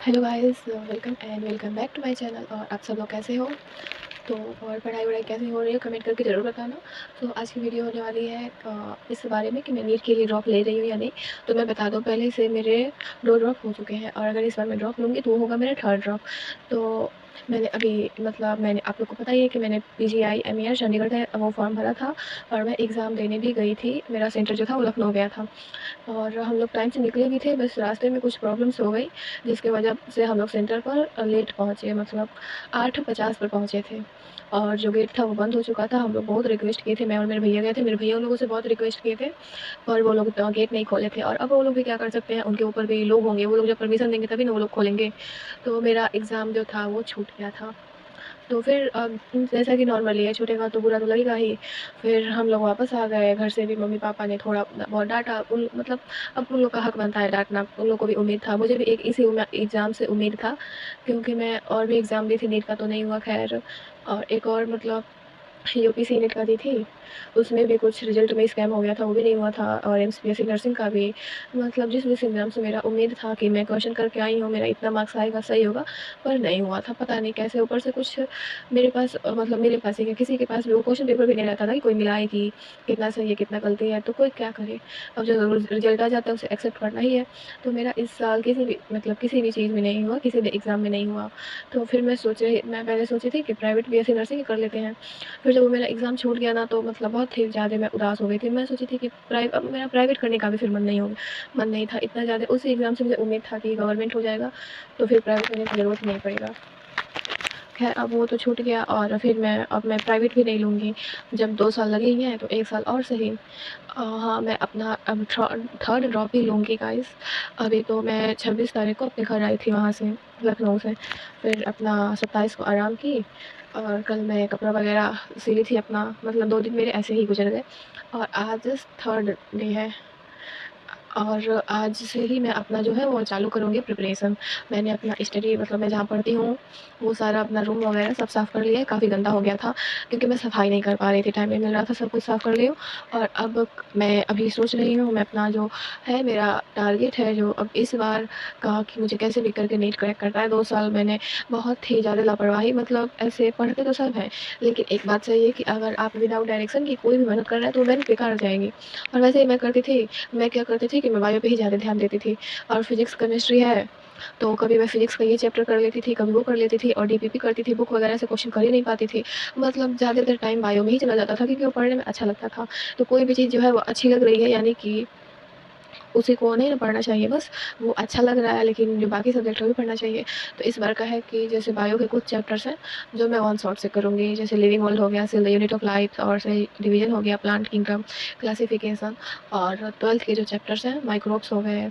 Hello guys, welcome back to my channel. और आप सब लोग कैसे हो? तो और पढ़ाई कैसी हो रही है, कमेंट करके ज़रूर बताना। तो आज की वीडियो होने वाली है इस बारे में कि मैं नीट के लिए ड्रॉप ले रही हूँ या नहीं। तो मैं बता दूँ, पहले से मेरे 2 ड्रॉप हो चुके हैं और अगर इस बार मैं ड्रॉप लूँगी तो वो होगा मेरा थर्ड ड्रॉप। तो मैंने आप लोग को पता ही है कि मैंने पीजीआई MER चंडीगढ़ का वो फॉर्म भरा था और मैं एग्ज़ाम देने भी गई थी। मेरा सेंटर जो था वो लखनऊ गया था और हम लोग टाइम से निकले भी थे, बस रास्ते में कुछ प्रॉब्लम्स हो गई जिसकी वजह से हम लोग सेंटर पर लेट पहुँचे, मतलब 8:50 पर पहुँचे थे और जो गेट था वो बंद हो चुका था। हम लोग बहुत रिक्वेस्ट किए थे, मैं और मेरे भैया गए थे, मेरे भैया उन लोगों से बहुत रिक्वेस्ट किए थे और वो लोग गेट नहीं खोले थे। और अब वो लोग भी क्या कर सकते हैं, उनके ऊपर भी लोग होंगे, वो लोग जब परमिशन देंगे तभी ना वो लोग खोलेंगे। तो मेरा एग्ज़ाम जो था वो छूट गया था। तो फिर जैसा कि नॉर्मली है, छूटेगा तो बुरा तो लगेगा ही। फिर हम लोग वापस आ गए, घर से भी मम्मी-पापा ने थोड़ा बहुत डाँटा। अब उन लोग का हक बनता है डाँटना, उन लोग को भी उम्मीद था, मुझे भी एक इसी एग्ज़ाम से उम्मीद था, क्योंकि मैं और भी एग्ज़ाम दी थी, नीट का तो नहीं हुआ खैर। और एक और यूपीसी नेट का दी थी, उसमें भी कुछ रिजल्ट में स्कैम हो गया था, वो भी नहीं हुआ था। और एमपीएससी नर्सिंग का भी, मतलब जिस एग्ज़ाम से मेरा उम्मीद था कि मैं क्वेश्चन करके आई हूँ, मेरा इतना मार्क्स आएगा, सही होगा, पर नहीं हुआ था। पता नहीं कैसे, ऊपर से कुछ मेरे पास ही क्या, किसी के पास भी वो क्वेश्चन पेपर भी नहीं रहता था कि कोई मिलाए कि कितना सही है, कितना गलती है, तो कोई क्या करे। अब जो रिजल्ट आ जाता है उसे एक्सेप्ट करना ही है। तो मेरा इस साल किसी भी चीज़ में नहीं हुआ, किसी भी एग्ज़ाम में नहीं हुआ। तो फिर मैं पहले सोची थी कि प्राइवेट बीएससी नर्सिंग ही कर लेते हैं। फिर जब वो मेरा एग्ज़ाम छूट गया ना, तो मतलब बहुत ही ज़्यादा मैं उदास हो गई थी। मैं सोची थी कि अब मेरा प्राइवेट करने का भी फिर मन नहीं था इतना ज़्यादा। उसी एग्ज़ाम से मुझे उम्मीद था कि गवर्नमेंट हो जाएगा, तो फिर प्राइवेट करने की ज़रूरत नहीं पड़ेगा। खैर, अब वो तो छूट गया और फिर मैं प्राइवेट भी नहीं लूँगी। जब 2 साल लगे ही हैं तो 1 साल और सही। हाँ, मैं अपना अब थर्ड ड्रॉप ही लूँगी गाइस। अभी तो मैं 26 तारीख को अपने घर आई थी वहाँ से, लखनऊ से। फिर अपना 27 को आराम की और कल मैं कपड़ा वगैरह सिली थी अपना, मतलब 2 दिन मेरे ऐसे ही गुज़र गए और आज थर्ड डे है। और आज से ही मैं अपना जो है वो चालू करूँगी प्रिपरेशन। मैंने अपना स्टडी, मतलब मैं जहाँ पढ़ती हूँ, वो सारा अपना रूम वगैरह सब साफ़ कर लिया है। काफ़ी गंदा हो गया था क्योंकि मैं सफाई नहीं कर पा रही थी, टाइम नहीं मिल रहा था, सब कुछ साफ़ कर ली हूँ। और अब मैं अभी सोच रही हूँ, मैं अपना जो है मेरा टारगेट है जो अब इस बार का, कि मुझे कैसे भी करके नीट क्रैक करना है। 2 साल मैंने बहुत ही ज़्यादा लापरवाही, मतलब ऐसे पढ़ते तो सब हैं, लेकिन एक बात सही है कि अगर आप विदाउट डायरेक्शन की कोई भी मेहनत कर रहे हैं तो वो मेहनत बेकार जाएगी। और वैसे ही मैं क्या करती थी कि मैं बायो पे ही ज़्यादा ध्यान देती थी। और फिज़िक्स केमिस्ट्री है, तो कभी मैं फिज़िक्स का ये चैप्टर कर लेती थी, कभी वो कर लेती थी और डीपीपी करती थी, बुक वगैरह से क्वेश्चन कर ही नहीं पाती थी। मतलब ज़्यादातर टाइम बायो में ही चला जाता था क्योंकि वो पढ़ने में अच्छा लगता था। तो कोई भी चीज़ जो है वो अच्छी लग रही है, यानी कि उसी को नहीं ना पढ़ना चाहिए, बस वो अच्छा लग रहा है, लेकिन जो बाकी सब्जेक्ट है वो भी पढ़ना चाहिए। तो इस बार का है कि जैसे बायो के कुछ चैप्टर्स हैं जो मैं वन शॉट से करूँगी, जैसे लिविंग वर्ल्ड हो गया, cell the unit of life, और सेल डिवीजन हो गया, प्लांट किंगडम, क्लासिफिकेशन। और 12th के जो चैप्टर्स हैं, माइक्रोब्स हो गए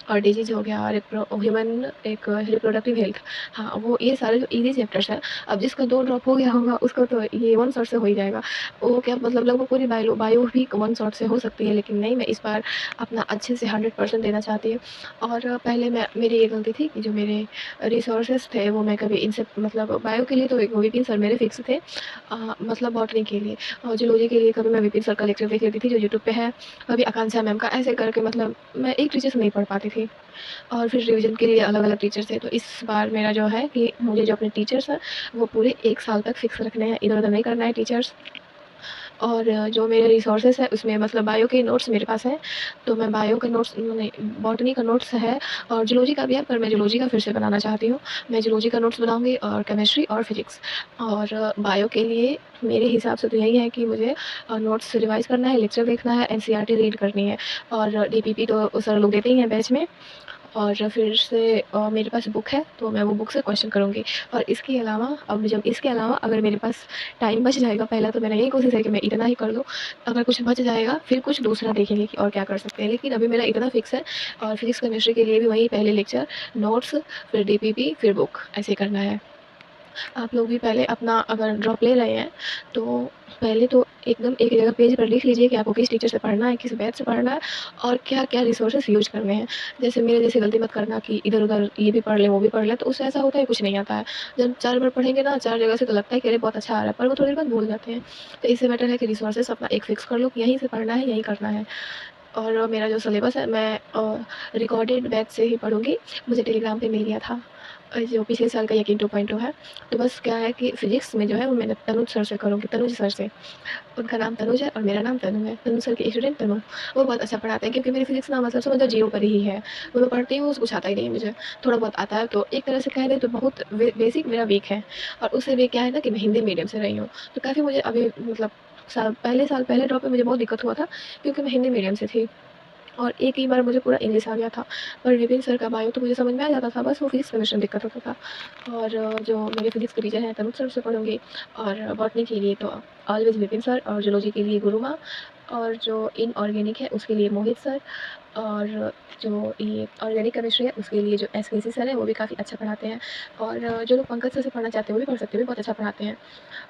और डिजीज़ हो गया, रिप्रोडक्टिव हेल्थ। हाँ, वो ये सारे जो ईज़ी चैप्टर्स हैं, अब जिसका 2 ड्रॉप हो गया होगा उसका तो ये वन शॉट से हो ही जाएगा। वो क्या, मतलब लगभग पूरी बायो बायो भी वन शॉट से हो सकती है, लेकिन नहीं, मैं इस बार अपना अच्छे से 100% देना चाहती हूँ। और पहले मैं मेरी ये गलती थी कि जो मेरे रिसोर्सेज़ थे वो मैं कभी इनसे, मतलब बायो के लिए तो एक विपिन सर मेरे फिक्स थे, मतलब बॉटनी के लिए और जूलॉजी के लिए कभी मैं विपिन सर का लेक्चर देख लेती थी जो यूट्यूब पे है, कभी आकांक्षा मैम का, ऐसे करके मतलब मैं एक टीचर से नहीं पढ़ पाती थी। और फिर रिवीजन के लिए अलग-अलग टीचर थे। तो इस बार मेरा जो है कि मुझे जो अपने टीचर्स हैं वो पूरे 1 साल तक फिक्स रखने हैं, इधर-उधर नहीं करना है टीचर्स। और जो मेरे रिसोर्सेज़ हैं उसमें, मतलब बायो के नोट्स मेरे पास हैं, तो मैं बायो का नोट्स नहीं, बॉटनी का नोट्स है और जूलॉजी का भी है, पर मैं जूलॉजी का फिर से बनाना चाहती हूँ। मैं जूलॉजी का नोट्स बनाऊँगी और केमिस्ट्री और फिज़िक्स। और बायो के लिए मेरे हिसाब से तो यही है कि मुझे नोट्स रिवाइज़ करना है, लेक्चर देखना है, एनसीईआरटी रीड करनी है और डीपीपी तो सर लोग देते ही हैं बैच में। और फिर से मेरे पास बुक है तो मैं वो बुक से क्वेश्चन करूँगी। और इसके अलावा अगर मेरे पास टाइम बच जाएगा, पहला तो मेरा यही कोशिश है कि मैं इतना ही कर लूँ, अगर कुछ बच जाएगा फिर कुछ दूसरा देखेंगे कि और क्या कर सकते हैं, लेकिन अभी मेरा इतना फिक्स है। और फिज़िक्स केमिस्ट्री के लिए भी वही, पहले लेक्चर, नोट्स, फिर डीपीपी, फिर बुक, ऐसे करना है। आप लोग भी पहले अपना अगर ड्रॉप ले रहे हैं तो पहले तो एकदम एक जगह पेज पर लिख लीजिए कि आपको किस टीचर से पढ़ना है, किस बैच से पढ़ना है और क्या-क्या रिसोर्सेज़ यूज़ करने हैं। जैसे मेरे जैसी गलती मत करना कि इधर-उधर ये भी पढ़ लें, वो भी पढ़ लें, तो उससे ऐसा होता है कुछ नहीं आता है। जब 4 बार पढ़ेंगे ना, 4 जगह से, तो लगता है कि अरे बहुत अच्छा आ रहा है, पर वो थोड़ी देर बाद भूल जाते हैं। तो इससे बेटर है कि रिसोर्सेज़ अपना एक फिक्स कर लो कि यहीं से पढ़ना है, यहीं करना है। और मेरा जो सिलेबस है मैं रिकॉर्डेड बैच से ही पढ़ूँगी। मुझे टेलीग्राम पे मिल गया था जो पिछले साल का यकीन 2.0 है। तो बस क्या है कि फ़िज़िक्स में जो है वो मैंने तनुज सर से करूँगी, तनुज सर से। उनका नाम तनुज है और मेरा नाम तनु है। तनु सर के स्टूडेंट तनु। वो बहुत अच्छा पढ़ाते हैं क्योंकि मेरी फ़िज़िक्स ना मतलब समझो ज़ीरो पर ही है। वो मैं पढ़ती हूँ कुछ आता ही नहीं है मुझे। थोड़ा बहुत आता है तो एक तरह से कह लें तो बहुत बेसिक मेरा वीक है। और उससे भी क्या है ना कि मैं हिंदी मीडियम से रही हूँ। तो काफ़ी मुझे अभी मतलब साल पहले ड्रॉप में मुझे बहुत दिक्कत हुआ था क्योंकि मैं हिंदी मीडियम से थी। और एक ही बार मुझे पूरा इंग्लिश आ गया था। पर विपिन सर का बायो तो मुझे समझ में आ जाता था, बस वो फिज़िक्स केमिस्ट्री में दिक्कत होता था। और जो मेरे फिज़िक्स के टीचर हैं तनुज सर से पढ़ूँगी और बॉटनी के लिए तो ऑलवेज़ विपिन सर और ज़ूलॉजी के लिए गुरुमा और जो इनऑर्गेनिक है उसके लिए मोहित सर और जो ये ऑर्गेनिक केमिस्ट्री है उसके लिए जो एसकेसी सर है वो भी काफ़ी अच्छा पढ़ाते हैं। और जो लोग पंकज सर से पढ़ना चाहते हैं वो भी पढ़ सकते हैं, वो भी बहुत अच्छा पढ़ाते हैं।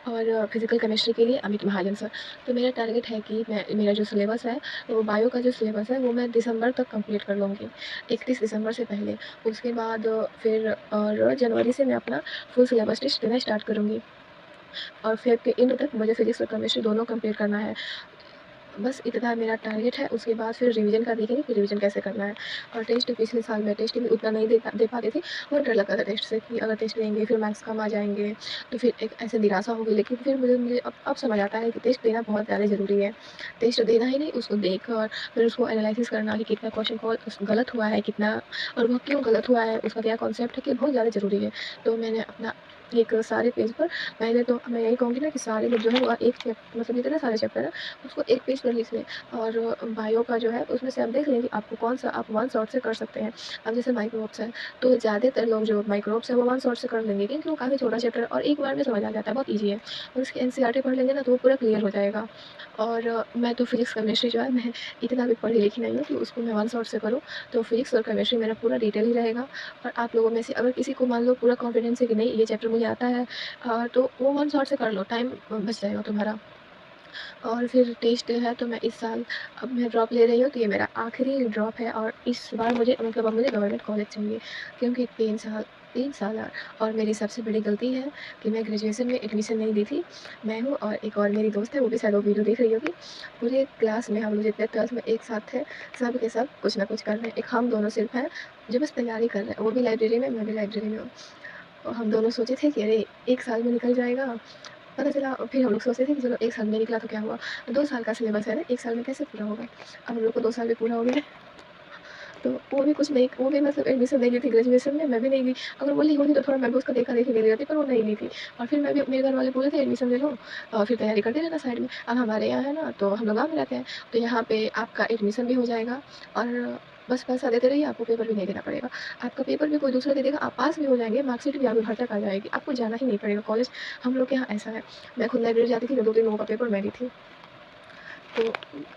और फिज़िकल केमिस्ट्री के लिए अमित महाजन सर। तो मेरा टारगेट है कि मेरा जो सिलेबस है वो बायो का जो सिलेबस है वो मैं दिसंबर तक कंप्लीट कर लूँगी, 31 दिसंबर से पहले। उसके बाद फिर और जनवरी से मैं अपना फुल सिलेबस टेस्ट देना स्टार्ट करूँगी और फेब के एंड तक मुझे फिज़िक्स और केमिस्ट्री दोनों कंप्लीट करना है। बस इतना मेरा टारगेट है। उसके बाद फिर रिवीजन का देखेंगे कि रिवीजन कैसे करना है। और टेस्ट पिछले साल मैं टेस्ट भी उतना नहीं दे पाती थी। बहुत डर लगता था टेस्ट से कि अगर टेस्ट देंगे फिर मार्क्स कम आ जाएँगे, तो फिर एक ऐसे निराशा होगी। लेकिन फिर मुझे अब समझ आता है कि टेस्ट देना बहुत ज़्यादा ज़रूरी है। टेस्ट देना ही नहीं, उसको देखकर फिर उसको एनालिसिस करना कि कितना क्वेश्चन को गलत हुआ है, कितना और वह क्यों गलत हुआ है, उसका क्या कॉन्सेप्ट है, कि बहुत ज़्यादा ज़रूरी है। तो मैंने अपना एक सारे पेज पर मैं यही कहूँगी ना कि सारे लोग जो है वो एक मतलब जितने सारे चैप्टर है उसको एक पेज पर लिख लें। और बायो का जो है उसमें से आप देख लें कि आपको कौन-सा आप वन शॉट से कर सकते हैं। अब जैसे माइक्रोब्स है, तो ज़्यादातर लोग जो माइक्रोब्स है वो वन शॉट से कर लेंगे क्योंकि वो काफ़ी छोटा चैप्टर है और एक बार में समझ आ जाता है, बहुत ईज़ी है। और उसकी एनसीईआरटी पढ़ लेंगे ना तो वो पूरा क्लियर हो जाएगा। और मैं तो फिज़िक्स केमिस्ट्री जो है मैं इतना भी पढ़ी लिखी नहीं हूँ कि उसको मैं वन शॉट से करूँ। तो फिज़िक्स और केमिस्ट्री मेरा पूरा डिटेल ही रहेगा। और आप लोगों में से अगर किसी को मान लो पूरा कॉन्फिडेंस है कि नहीं ये चैप्टर मुझे आता है, तो वो वन शॉट से कर लो, टाइम बच जाएगा तुम्हारा। और फिर टेस्ट है तो मैं इस साल अब मैं ड्रॉप ले रही हूँ तो ये मेरा आखिरी ड्रॉप है। और इस बार मुझे मतलब अब मुझे गवर्नमेंट कॉलेज चाहिए क्योंकि 3 साल और मेरी सबसे बड़ी गलती है कि मैं ग्रेजुएशन में एडमिशन नहीं ली थी। मैं हूँ और एक और मेरी दोस्त है, वो भी शायद वो वीडियो देख रही होगी। पूरे क्लास में हम लोग जितने 12th में एक साथ थे, सब के सब कुछ ना कुछ कर रहे हैं। एक हम दोनों सिर्फ हैं जो बस तैयारी कर रहे हैं, वो भी लाइब्रेरी में, मैं भी लाइब्रेरी में हूँ। और हम दोनों सोचे थे कि अरे 1 साल में निकल जाएगा। पता चला फिर हम लोग सोचते थे कि चलो 1 साल में निकला तो क्या हुआ, 2 साल का सिलेबस है ना, 1 साल में कैसे पूरा होगा। अब हम लोग को 2 साल भी पूरा हो गए। तो वो भी कुछ नहीं, वो भी मतलब एडमिशन नहीं ली थी ग्रेजुएशन में, मैं भी नहीं ली। अगर वो ली होती तो थोड़ा मैं भी उसका देखा-देखी ले लेती, पर वो नहीं ली थी। और फिर मैं भी, मेरे घर वाले बोले थे एडमिशन ले लो और फिर तैयारी करते रहना साइड में। अब हमारे यहाँ है ना, तो हम लोग गाँव में रहते हैं, तो यहाँ पे आपका एडमिशन भी हो जाएगा और बस पैसा देते रहिए, आपको पेपर भी नहीं देना पड़ेगा। आपका पेपर भी कोई दूसरा दे देगा, आप पास भी हो जाएँगे, मार्कशीट भी आपके घर तक आ जाएगी, आपको जाना ही नहीं पड़ेगा कॉलेज। हम लोग के यहाँ ऐसा है। मैं खुद लाइब्रेरी जाती थी, मैं 2-3 लोगों का पेपर मैं ली थी। तो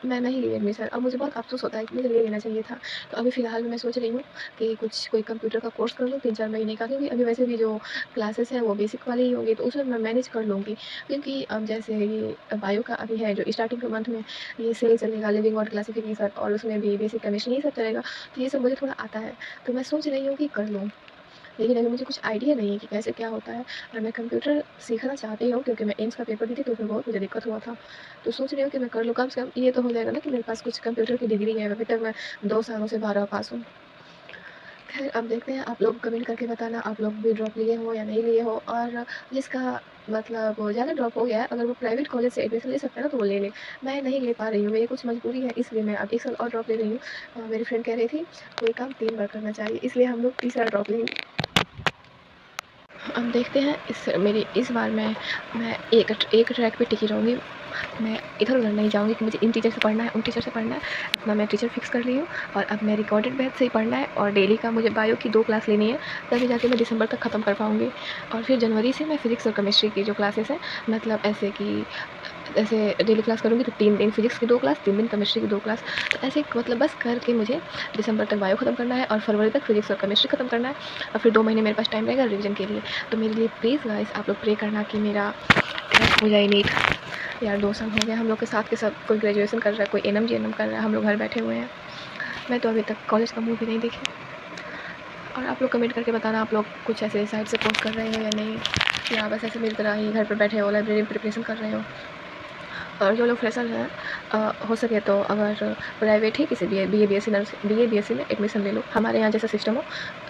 मैं नहीं ली एडमिशन। अब मुझे बहुत अफ़सोस होता है कि मुझे ले लेना चाहिए था। तो अभी फ़िलहाल में मैं सोच रही हूँ कि कोई कंप्यूटर का कोर्स कर लूँ 3-4 महीने का, क्योंकि अभी वैसे भी जो क्लासेस हैं वो बेसिक वाली ही होंगी, तो उसमें मैं मैनेज कर लूँगी। क्योंकि अब जैसे ये बायो का अभी है जो स्टार्टिंग के मंथ में ये सेल चलेगा, लिविंग और क्लासिफिकेशन, और उसमें भी बेसिक केमिस्ट्री ये सब चलेगा। तो ये सब मुझे थोड़ा आता है, तो मैं सोच रही हूँ कि कर लूँ। लेकिन अभी मुझे कुछ आइडिया नहीं है कि कैसे क्या होता है। और मैं कंप्यूटर सीखना चाहती हूँ क्योंकि मैं एम्स का पेपर दी थी तो उसमें बहुत मुझे दिक्कत हुआ था। तो सोच रही हूँ कि मैं कर लूँ, कम से कम ये तो हो जाएगा ना कि मेरे पास कुछ कंप्यूटर की डिग्री है। अभी तक मैं 2 सालों से 12 पास हूँ। ख़ैर अब देखते हैं, आप लोग कमेंट करके बताना आप लोग भी ड्रॉप लिए हो या नहीं लिए हो। और जिसका मतलब ज़्यादा ड्रॉप हो गया है, अगर वो प्राइवेट कॉलेज से एडमिशन ले सकता है ना तो वो ले ले। मैं नहीं ले पा रही हूँ, मेरी कुछ मजबूरी है, इसलिए मैं अब 1 साल और ड्रॉप ले रही हूँ। मेरी फ्रेंड कह रही थी कोई काम 3 बार करना चाहिए, इसलिए हम लोग तीसरा ड्रॉप लेंगे। अब देखते हैं, इस बार मैं एक ट्रैक पे टिकी रहूँगी। मैं इधर-उधर नहीं जाऊँगी कि मुझे इन टीचर से पढ़ना है, उन टीचर से पढ़ना है। अपना मैं टीचर फिक्स कर ली हूँ और अब मैं रिकॉर्डेड बैच से ही पढ़ना है और डेली का मुझे बायो की 2 क्लास लेनी है, तभी जाके मैं दिसंबर तक ख़त्म कर पाऊँगी। और फिर जनवरी से मैं फिज़िक्स और केमिस्ट्री की जो क्लासेस हैं, मतलब ऐसे डेली क्लास करूँगी तो 3 दिन फिज़िक्स की 2 क्लास, 3 दिन केमिस्ट्री की 2 क्लास। तो ऐसे मतलब बस करके मुझे दिसंबर तक बायो ख़त्म करना है और फरवरी तक फिज़िक्स और केमिस्ट्री ख़त्म करना है। और फिर 2 महीने मेरे पास टाइम रहेगा रिवीजन के लिए। तो मेरे लिए प्लीज़ गाइस आप लोग प्रे करना कि मेरा क्रैक हो जाए नीट। यार 2 साल हो गए हम लोग के साथ के सब, कोई ग्रेजुएशन कर रहा है, कोई एनएम जीएनएम कर रहा है, हम लोग घर बैठे हुए हैं। मैं तो अभी तक कॉलेज का मुँह भी नहीं देखी। और आप लोग कमेंट करके बताना आप लोग कुछ ऐसे साइड से कोर्स कर रहे हो या नहीं, या बस ऐसे मेरी तरह ही घर पर बैठे हो, लाइब्रेरी में प्रिपरेशन कर रहे हो। और जो लोग फ्रेशर हैं हो सके तो अगर प्राइवेट ही किसी B A B S C में एडमिशन ले लो। हमारे यहाँ जैसा सिस्टम हो,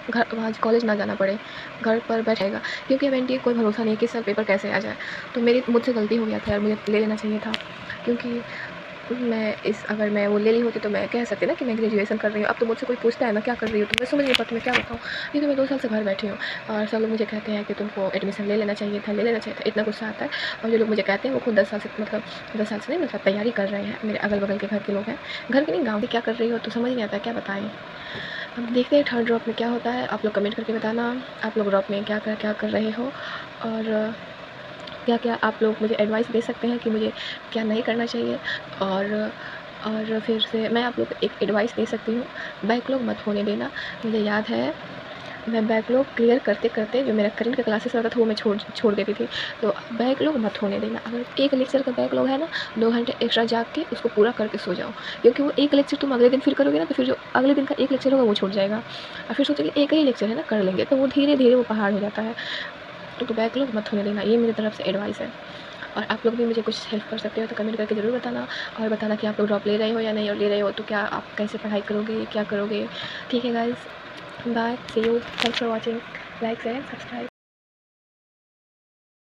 घर वहाँ कॉलेज ना जाना पड़े, घर पर बैठेगा, क्योंकि अब एनडीए कोई भरोसा नहीं है किस साल पेपर कैसे आ जाए। तो मुझसे गलती हो गया था और मुझे ले लेना चाहिए था, क्योंकि अगर मैं वो ले ली होती तो मैं कह सकती ना कि मैं ग्रेजुएशन कर रही हूँ। अब तो मुझसे कोई पूछता है मैं क्या कर रही हूँ तो मैं समझ नहीं पाती मैं क्या बताऊँ। ये तो मैं 2 साल से घर बैठी हूँ और सब लोग मुझे कहते हैं कि तुमको एडमिशन ले लेना चाहिए था, इतना गुस्सा आता है। और जो लोग मुझे कहते हैं वो खुद 10 साल से नहीं, मतलब तैयारी कर रहे हैं। मेरे अगल-बगल के घर के लोग हैं, घर के नहीं गाँव के। क्या कर रही हो तो समझ नहीं आता क्या बताएँ। अब देखते हैं थर्ड ड्रॉप में क्या होता है। आप लोग कमेंट करके बताना आप लोग ड्रॉप में क्या कर रहे हो, और क्या आप लोग मुझे एडवाइस दे सकते हैं कि मुझे क्या नहीं करना चाहिए। और फिर से मैं आप लोग को एक एडवाइस दे सकती हूँ, बैकलॉग मत होने देना। मुझे याद है मैं बैकलॉग क्लियर करते जो मेरा करंट का क्लासेस रहता था वो मैं छोड़ देती थी। तो बैकलॉग मत होने देना। अगर एक लेक्चर का बैकलॉग है ना, 2 घंटे एक्स्ट्रा जाग के उसको पूरा करके सो जाओ, क्योंकि वो एक लेक्चर तुम अगले दिन फिर करोगे ना तो फिर जो अगले दिन का एक लेक्चर होगा वो छूट जाएगा और फिर सोचोगे एक ही लेक्चर है ना कर लेंगे, तो वो धीरे-धीरे वो पहाड़ हो जाता है। तो बैकलॉग मत होने देना, ये मेरी तरफ से एडवाइस है। और आप लोग भी मुझे कुछ हेल्प कर सकते हो तो कमेंट करके ज़रूर बताना, और बताना कि आप लोग ड्रॉप ले रहे हो या नहीं, और ले रहे हो तो क्या आप कैसे पढ़ाई करोगे, क्या करोगे। ठीक है guys, bye, see you, thanks for watching, like share subscribe.